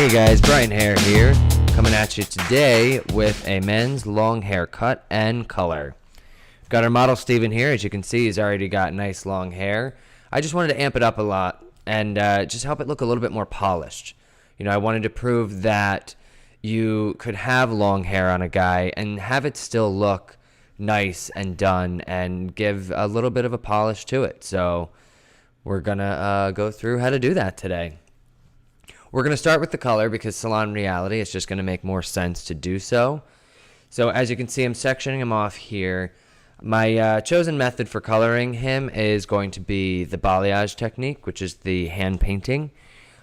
Hey guys, Brian Hare here, coming at you today with a men's long hair cut and color. Got our model Steven here. As you can see, he's already got nice long hair. I just wanted to amp it up a lot and just help it look a little bit more polished. You know, I wanted to prove that you could have long hair on a guy and have it still look nice and done and give a little bit of a polish to it. So we're gonna go through how to do that today. We're going to start with the color because Salon Reality, it's just going to make more sense to do so. So as you can see, I'm sectioning him off here. My chosen method for coloring him is going to be the balayage technique, which is the hand painting.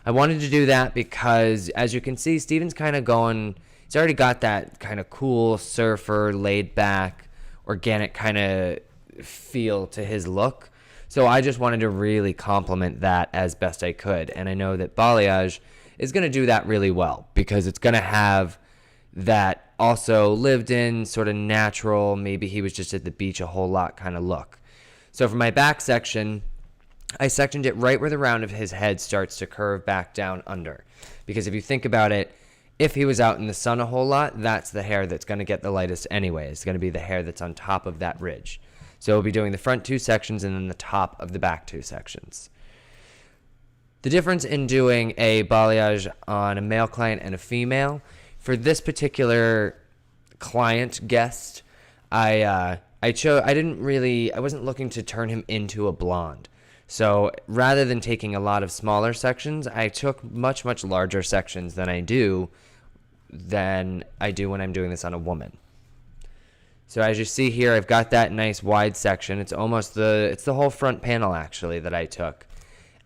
I wanted to do that because, as you can see, Steven's kind of going, he's already got that kind of cool, surfer, laid back, organic kind of feel to his look. So I just wanted to really complement that as best I could. And I know that balayage is going to do that really well because it's going to have that also lived in sort of natural, maybe he was just at the beach a whole lot kind of look. So for my back section, I sectioned it right where the round of his head starts to curve back down under. Because if you think about it, if he was out in the sun a whole lot, that's the hair that's going to get the lightest anyway. It's going to be the hair that's on top of that ridge. So we'll be doing the front two sections and then the top of the back two sections. The difference in doing a balayage on a male client and a female, for this particular client guest, I wasn't looking to turn him into a blonde. So rather than taking a lot of smaller sections, I took much, much larger sections than I do when I'm doing this on a woman. So as you see here, I've got that nice wide section. It's the whole front panel actually that I took.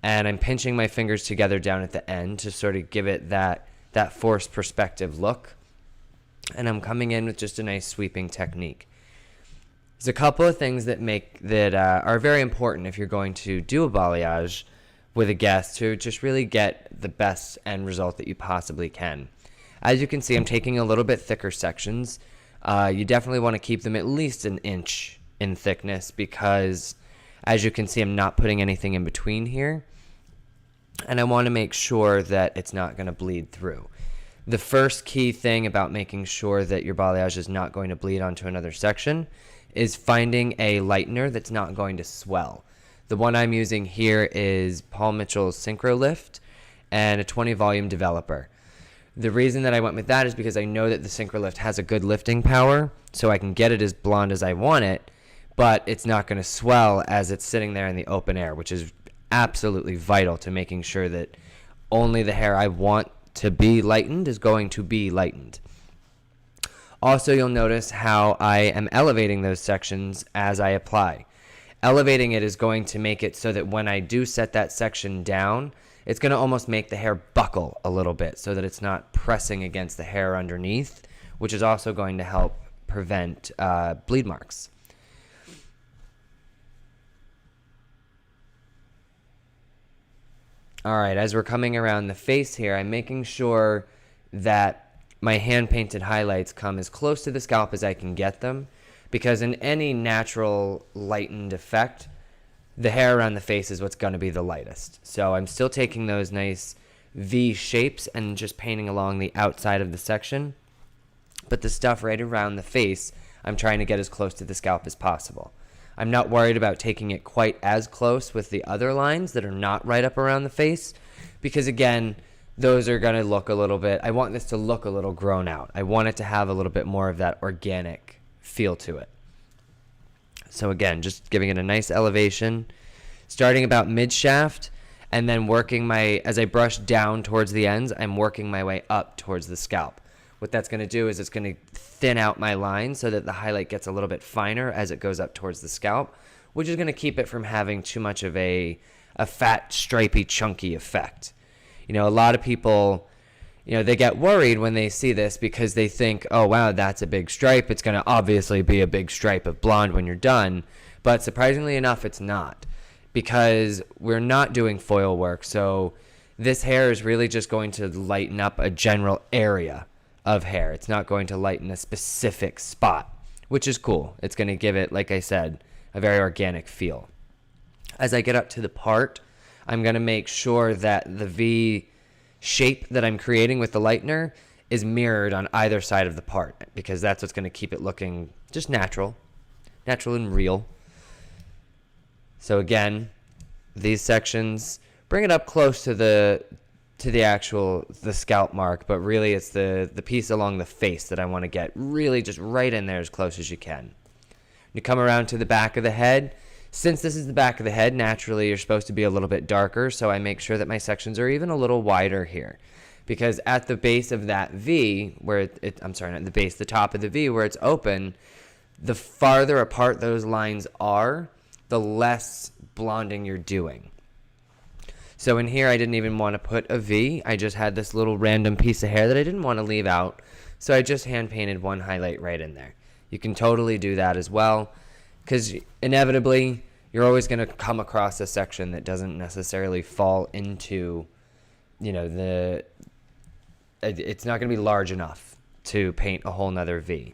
And I'm pinching my fingers together down at the end to sort of give it that forced perspective look. And I'm coming in with just a nice sweeping technique. There's a couple of things that are very important if you're going to do a balayage with a guest to just really get the best end result that you possibly can. As you can see, I'm taking a little bit thicker sections. You definitely want to keep them at least an inch in thickness because, as you can see, I'm not putting anything in between here. And I want to make sure that it's not going to bleed through. The first key thing about making sure that your balayage is not going to bleed onto another section is finding a lightener that's not going to swell. The one I'm using here is Paul Mitchell's Synchro Lift and a 20 volume developer. The reason that I went with that is because I know that the Synchro Lift has a good lifting power, so I can get it as blonde as I want it, but it's not going to swell as it's sitting there in the open air, which is absolutely vital to making sure that only the hair I want to be lightened is going to be lightened. Also, you'll notice how I am elevating those sections as I apply. Elevating it is going to make it so that when I do set that section down, it's going to almost make the hair buckle a little bit so that it's not pressing against the hair underneath, which is also going to help prevent bleed marks. All right, as we're coming around the face here, I'm making sure that my hand-painted highlights come as close to the scalp as I can get them, because in any natural lightened effect, the hair around the face is what's going to be the lightest. So I'm still taking those nice V shapes and just painting along the outside of the section, but the stuff right around the face, I'm trying to get as close to the scalp as possible. I'm not worried about taking it quite as close with the other lines that are not right up around the face because, again, those are going to look a little bit, I want this to look a little grown out. I want it to have a little bit more of that organic feel to it. So, again, just giving it a nice elevation, starting about mid-shaft, and then as I brush down towards the ends, I'm working my way up towards the scalp. What that's going to do is it's going to thin out my line so that the highlight gets a little bit finer as it goes up towards the scalp, which is going to keep it from having too much of a fat, stripy, chunky effect. You know, a lot of people, they get worried when they see this because they think, oh, wow, that's a big stripe. It's going to obviously be a big stripe of blonde when you're done. But surprisingly enough, it's not because we're not doing foil work. So this hair is really just going to lighten up a general area of hair. It's not going to lighten a specific spot, which is cool. It's going to give it, like I said, a very organic feel. As I get up to the part, I'm going to make sure that the V shape that I'm creating with the lightener is mirrored on either side of the part, because that's what's going to keep it looking just natural and real. So again, these sections bring it up close to the scalp mark, but really it's the piece along the face that I want to get really just right in there as close as you can. You come around to the back of the head. Since this is the back of the head, naturally you're supposed to be a little bit darker, so I make sure that my sections are even a little wider here. Because at the base of that V, where the top of the V where it's open, the farther apart those lines are, the less blonding you're doing. So in here, I didn't even want to put a V. I just had this little random piece of hair that I didn't want to leave out. So I just hand painted one highlight right in there. You can totally do that as well, because inevitably you're always going to come across a section that doesn't necessarily fall into, it's not going to be large enough to paint a whole nother V.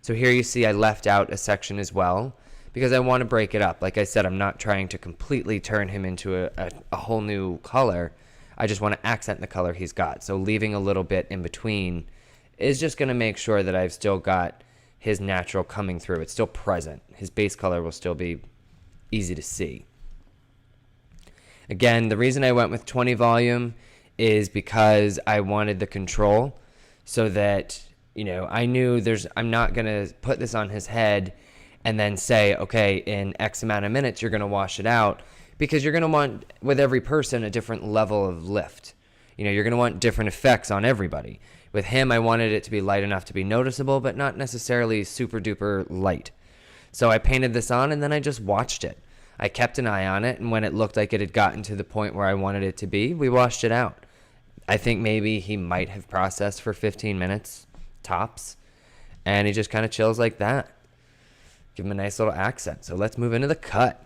So here you see I left out a section as well, because I want to break it up. Like I said, I'm not trying to completely turn him into a whole new color. I just want to accent the color he's got. So leaving a little bit in between is just going to make sure that I've still got his natural coming through. It's still present. His base color will still be easy to see. Again, the reason I went with 20 volume is because I wanted the control, so that, I knew I'm not going to put this on his head and then say, okay, in X amount of minutes, you're going to wash it out, because you're going to want, with every person, a different level of lift. You're going to want different effects on everybody. With him, I wanted it to be light enough to be noticeable, but not necessarily super duper light. So I painted this on, and then I just watched it. I kept an eye on it, and when it looked like it had gotten to the point where I wanted it to be, we washed it out. I think maybe he might have processed for 15 minutes, tops, and he just kind of chills like that. Give him a nice little accent. So let's move into the cut.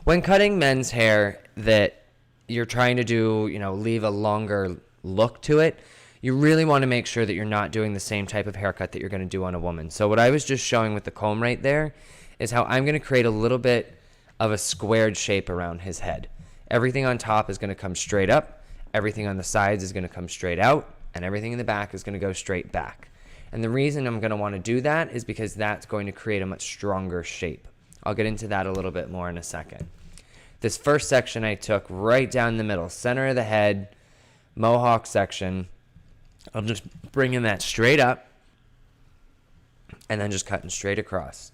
When cutting men's hair that you're trying to do, leave a longer look to it, you really want to make sure that you're not doing the same type of haircut that you're going to do on a woman. So what I was just showing with the comb right there is how I'm going to create a little bit of a squared shape around his head. Everything on top is going to come straight up, everything on the sides is going to come straight out, and everything in the back is going to go straight back. And the reason I'm going to want to do that is because that's going to create a much stronger shape. I'll get into that a little bit more in a second. This first section I took right down the middle, center of the head, mohawk section. I'm just bringing that straight up and then just cutting straight across.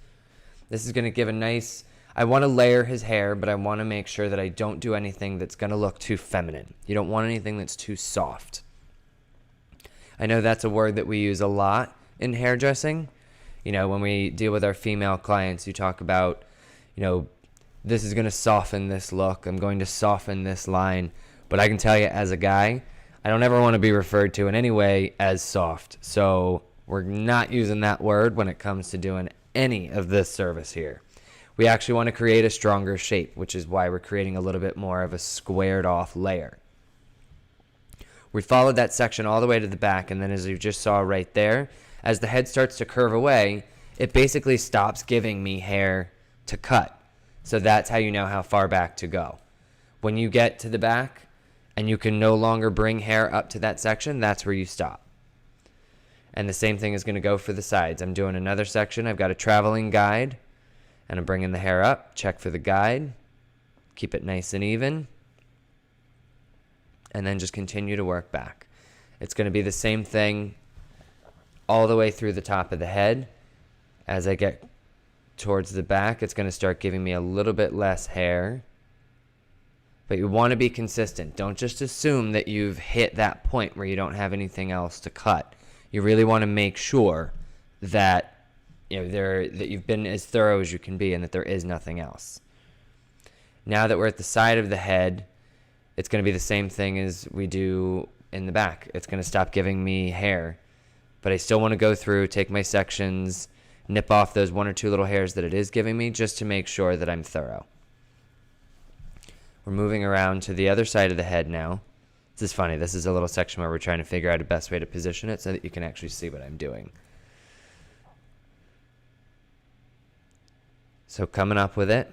This is going to give a nice, I want to layer his hair, but I want to make sure that I don't do anything that's going to look too feminine. You don't want anything that's too soft. I know that's a word that we use a lot in hairdressing. When we deal with our female clients, you talk about, this is going to soften this look. I'm going to soften this line. But I can tell you, as a guy, I don't ever want to be referred to in any way as soft. So we're not using that word when it comes to doing any of this service here. We actually want to create a stronger shape, which is why we're creating a little bit more of a squared off layer. We followed that section all the way to the back, and then as you just saw right there, as the head starts to curve away, it basically stops giving me hair to cut. So that's how you know how far back to go. When you get to the back and you can no longer bring hair up to that section, that's where you stop. And the same thing is going to go for the sides. I'm doing another section. I've got a traveling guide, and I'm bringing the hair up. Check for the guide. Keep it nice and even. And then just continue to work back. It's going to be the same thing all the way through the top of the head. As I get towards the back, it's going to start giving me a little bit less hair. But you want to be consistent. Don't just assume that you've hit that point where you don't have anything else to cut. You really want to make sure that that you've been as thorough as you can be and that there is nothing else. Now that we're at the side of the head, it's going to be the same thing as we do in the back. It's going to stop giving me hair. But I still want to go through, take my sections, nip off those one or two little hairs that it is giving me just to make sure that I'm thorough. We're moving around to the other side of the head now. This is funny. This is a little section where we're trying to figure out a best way to position it so that you can actually see what I'm doing. So coming up with it.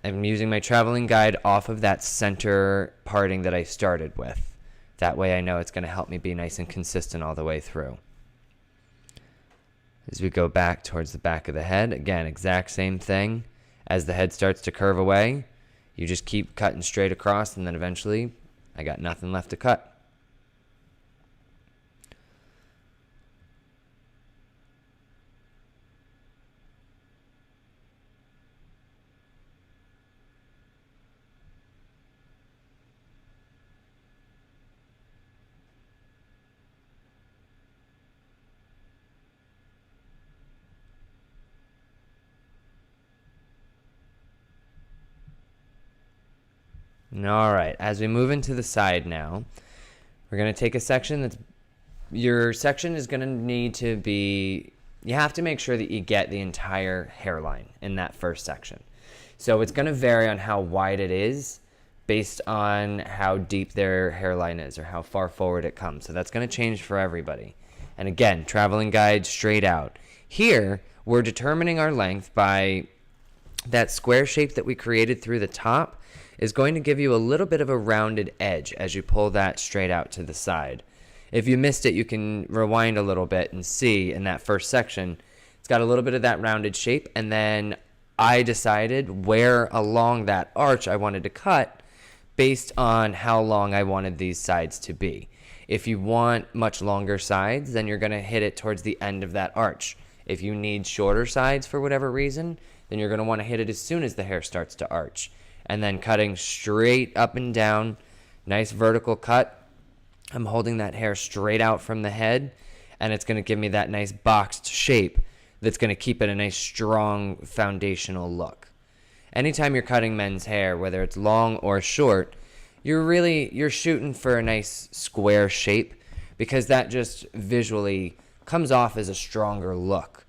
I'm using my traveling guide off of that center parting that I started with. That way I know it's going to help me be nice and consistent all the way through. As we go back towards the back of the head, again, exact same thing. As the head starts to curve away, you just keep cutting straight across, and then eventually I got nothing left to cut. All right, as we move into the side now, we're going to take a section that's, your section is going to need to be, you have to make sure that you get the entire hairline in that first section. So it's going to vary on how wide it is based on how deep their hairline is or how far forward it comes. So that's going to change for everybody. And again, traveling guide straight out. Here, we're determining our length by that square shape that we created through the top is going to give you a little bit of a rounded edge as you pull that straight out to the side. If you missed it, you can rewind a little bit and see in that first section, it's got a little bit of that rounded shape, and then I decided where along that arch I wanted to cut based on how long I wanted these sides to be. If you want much longer sides, then you're going to hit it towards the end of that arch. If you need shorter sides for whatever reason, then you're going to want to hit it as soon as the hair starts to arch. And then cutting straight up and down, nice vertical cut. I'm holding that hair straight out from the head, and it's going to give me that nice boxed shape that's going to keep it a nice strong foundational look. Anytime you're cutting men's hair, whether it's long or short, you're shooting for a nice square shape, because that just visually comes off as a stronger look.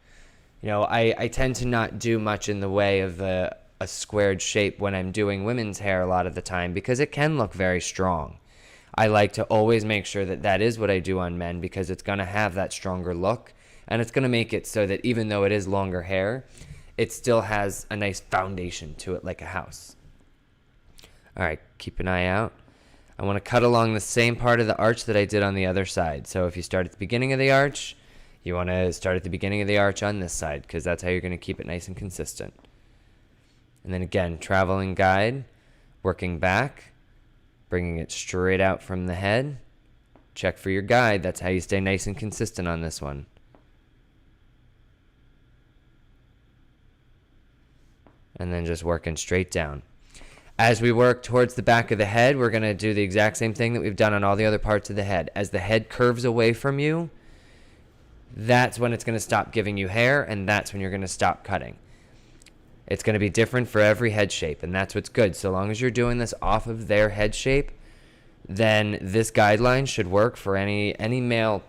You know, I tend to not do much in the way of a squared shape when I'm doing women's hair a lot of the time, because it can look very strong. I like to always make sure that that is what I do on men, because it's going to have that stronger look, and it's going to make it so that even though it is longer hair, it still has a nice foundation to it like a house. All right, keep an eye out. I want to cut along the same part of the arch that I did on the other side. So if you start at the beginning of the arch, you want to start at the beginning of the arch on this side, because that's how you're going to keep it nice and consistent. And then again, traveling guide, working back, bringing it straight out from the head. Check for your guide. That's how you stay nice and consistent on this one. And then just working straight down. As we work towards the back of the head, we're going to do the exact same thing that we've done on all the other parts of the head. As the head curves away from you, that's when it's going to stop giving you hair, and that's when you're going to stop cutting. It's going to be different for every head shape, and that's what's good. So long as you're doing this off of their head shape, then this guideline should work for any male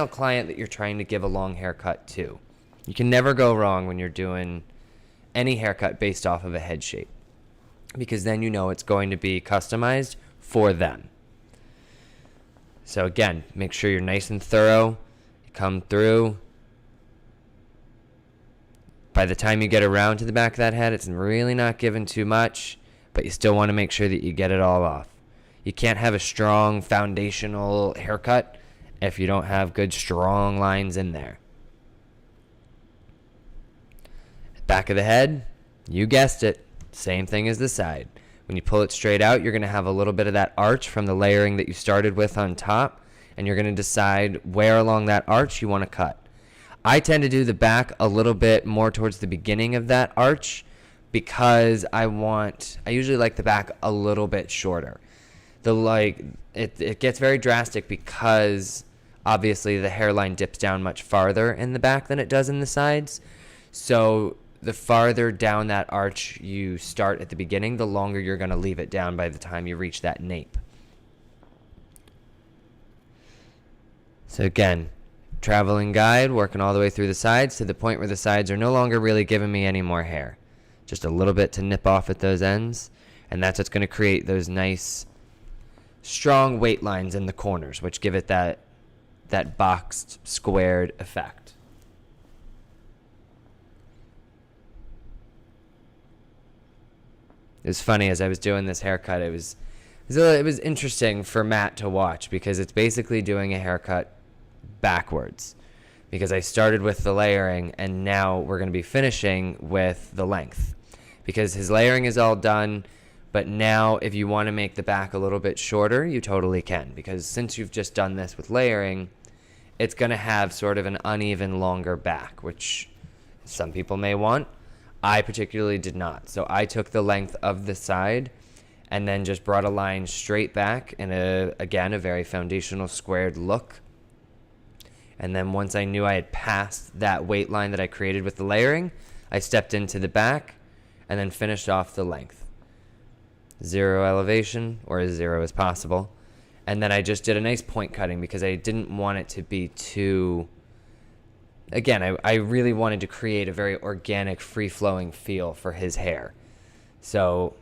client that you're trying to give a long haircut to. You can never go wrong when you're doing any haircut based off of a head shape, because then you know it's going to be customized for them. So again, make sure you're nice and thorough. You come through. By the time you get around to the back of that head, it's really not giving too much, but you still want to make sure that you get it all off. You can't have a strong foundational haircut if you don't have good strong lines in there. Back of the head, you guessed it, same thing as the side. When you pull it straight out, you're going to have a little bit of that arch from the layering that you started with on top, and you're going to decide where along that arch you want to cut. I tend to do the back a little bit more towards the beginning of that arch, because I usually like the back a little bit shorter. It gets very drastic because obviously the hairline dips down much farther in the back than it does in the sides. So the farther down that arch you start at the beginning, the longer you're going to leave it down by the time you reach that nape. So again, traveling guide, working all the way through the sides to the point where the sides are no longer really giving me any more hair. Just a little bit to nip off at those ends, and that's what's going to create those nice, strong weight lines in the corners, which give it that boxed, squared effect. was funny as I was doing this haircut. It was interesting for Matt to watch because it's basically doing a haircut backwards. Because I started with the layering and now we're going to be finishing with the length. Because his layering is all done, but now if you want to make the back a little bit shorter, you totally can. Because since you've just done this with layering, it's going to have sort of an uneven, longer back, which some people may want. I particularly did not. So I took the length of the side and then just brought a line straight back in again, a very foundational squared look. And then once I knew I had passed that weight line that I created with the layering, I stepped into the back and then finished off the length. 0 elevation, or as 0 as possible. And then I just did a nice point cutting because I didn't want it to be too... Again, I really wanted to create a very organic, free-flowing feel for his hair. So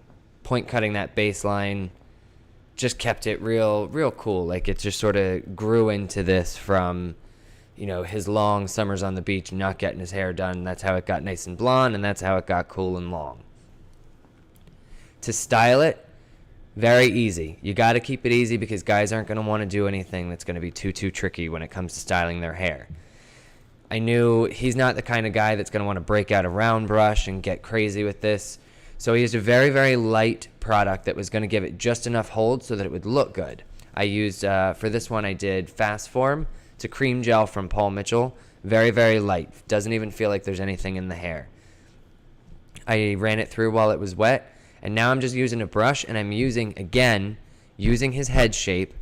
point cutting that baseline just kept it real cool. Like it just sort of grew into this from, you know, his long summers on the beach, not getting his hair done. That's how it got nice and blonde, and that's how it got cool and long. To style it, very easy. You got to keep it easy because guys aren't going to want to do anything that's going to be too tricky when it comes to styling their hair. I knew he's not the kind of guy that's going to want to break out a round brush and get crazy with this. So he used a very light product that was going to give it just enough hold so that it would look good. I used, for this one, I did Fast Form. It's a cream gel from Paul Mitchell. Very light. Doesn't even feel like there's anything in the hair. I ran it through while it was wet. And now I'm just using a brush, and I'm using his head shape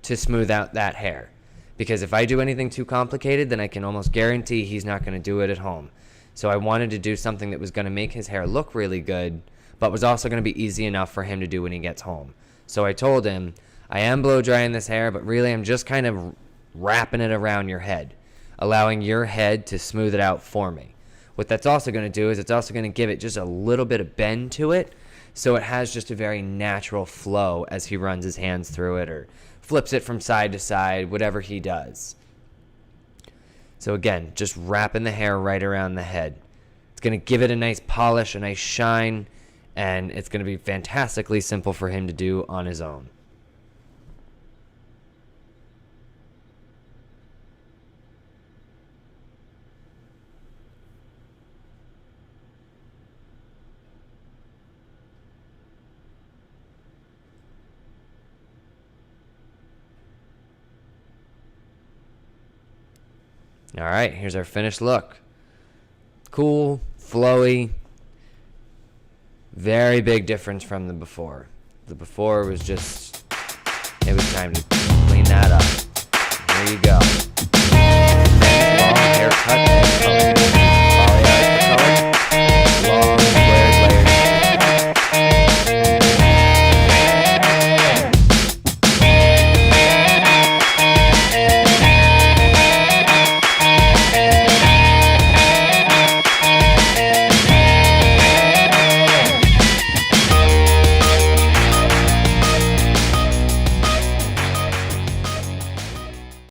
to smooth out that hair. Because if I do anything too complicated, then I can almost guarantee he's not going to do it at home. So I wanted to do something that was going to make his hair look really good, but was also going to be easy enough for him to do when he gets home. So I told him, I am blow drying this hair, but really I'm just kind of wrapping it around your head, allowing your head to smooth it out for me. What that's also going to do is it's also going to give it just a little bit of bend to it, so it has just a very natural flow as he runs his hands through it or flips it from side to side, whatever he does. So again, just wrapping the hair right around the head. It's going to give it a nice polish, a nice shine, and it's going to be fantastically simple for him to do on his own. All right, here's our finished look. Cool, flowy, very big difference from the before. The before was just, it was time to clean that up. There you go. Long haircut and color.